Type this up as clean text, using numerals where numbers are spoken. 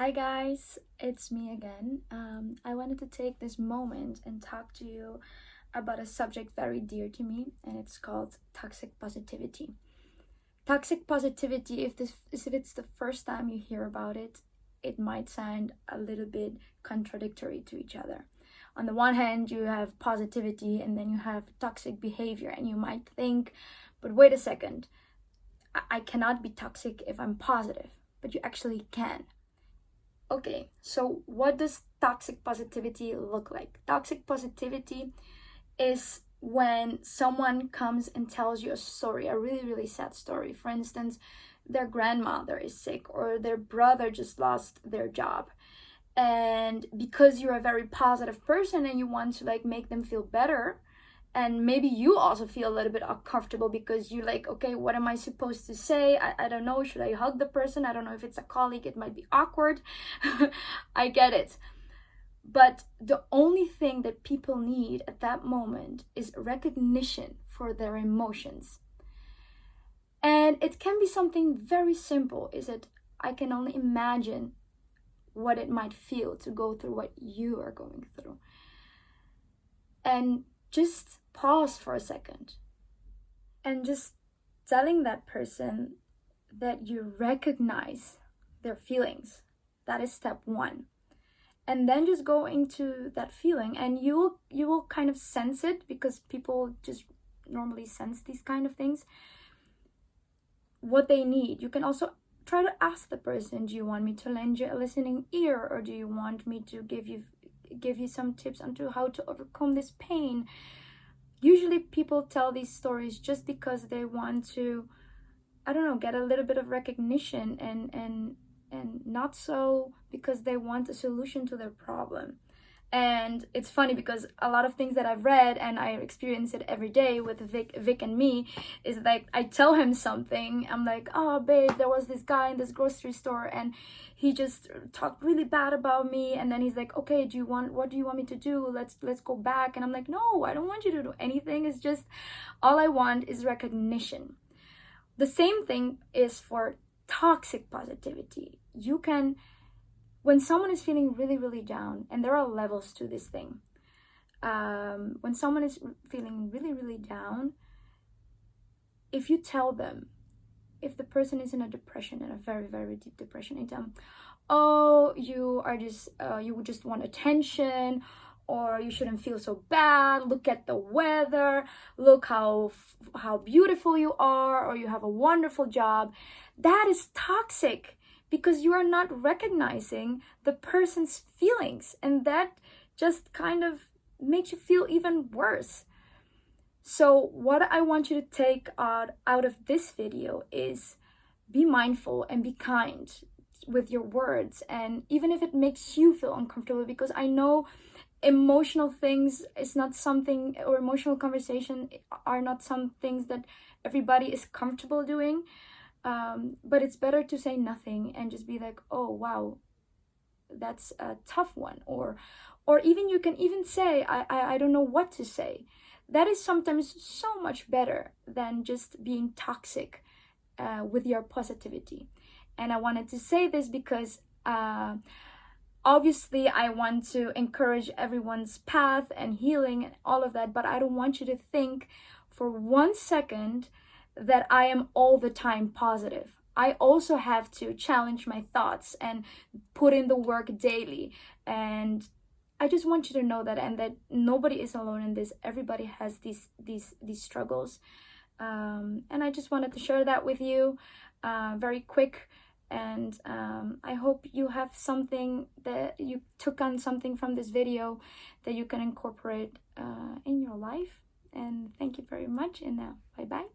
Hi guys, it's me again. I wanted to take this moment and talk to you about a subject very dear to me, and it's called toxic positivity. Toxic positivity, if it's the first time you hear about it, it might sound a little bit contradictory to each other. On the one hand, you have positivity and then you have toxic behavior, and you might think, but wait a second, I cannot be toxic if I'm positive, but you actually can. Okay, so what does toxic positivity look like? Toxic positivity is when someone comes and tells you a story, a really, really sad story. For instance, their grandmother is sick or their brother just lost their job. And because you're a very positive person and you want to make them feel better, and maybe you also feel a little bit uncomfortable because you're like, okay, what am I supposed to say? I don't know. Should I hug the person? I don't know if it's a colleague. It might be awkward. I get it. But the only thing that people need at that moment is recognition for their emotions. And it can be something very simple. Is it, I can only imagine what it might feel to go through what you are going through. And just pause for a second and just telling that person that you recognize their feelings. That is step one. And then just go into that feeling, and you will kind of sense it, because people just normally sense these kind of things, what they need. You can also try to ask the person, do you want me to lend you a listening ear, or do you want me to give you some tips on how to overcome this pain? Usually people tell these stories just because they want to, I don't know, get a little bit of recognition, and not so because they want a solution to their problem. And it's funny because a lot of things that I've read, and I experience it every day with Vic and me, is like I tell him something. I'm like, oh babe, there was this guy in this grocery store and he just talked really bad about me. And then he's like, okay, what do you want me to do? Let's go back. And I'm like, no, I don't want you to do anything. It's just, all I want is recognition. The same thing is for toxic positivity. You can, when someone is feeling really, really down, and there are levels to this thing. When someone is feeling really, really down, if you tell them, if the person is in a depression, in a very, very deep depression, and tell them, oh, you just want attention, or you shouldn't feel so bad, look at the weather, look how beautiful you are, or you have a wonderful job. That is toxic, because you are not recognizing the person's feelings, and that just kind of makes you feel even worse. So what I want you to take out of this video is be mindful and be kind with your words, and even if it makes you feel uncomfortable, because I know emotional things is not something, or emotional conversation are not some things that everybody is comfortable doing. But it's better to say nothing and just be like, oh wow, that's a tough one, or even you can even say, I don't know what to say. That is sometimes so much better than just being toxic with your positivity. And I wanted to say this because obviously I want to encourage everyone's path and healing and all of that, but I don't want you to think for 1 second that I am all the time positive. I also have to challenge my thoughts and put in the work daily. And I just want you to know that, and that nobody is alone in this. Everybody has these struggles. And I just wanted to share that with you very quick. And I hope you have something, that you took on something from this video that you can incorporate in your life. And thank you very much. And bye-bye.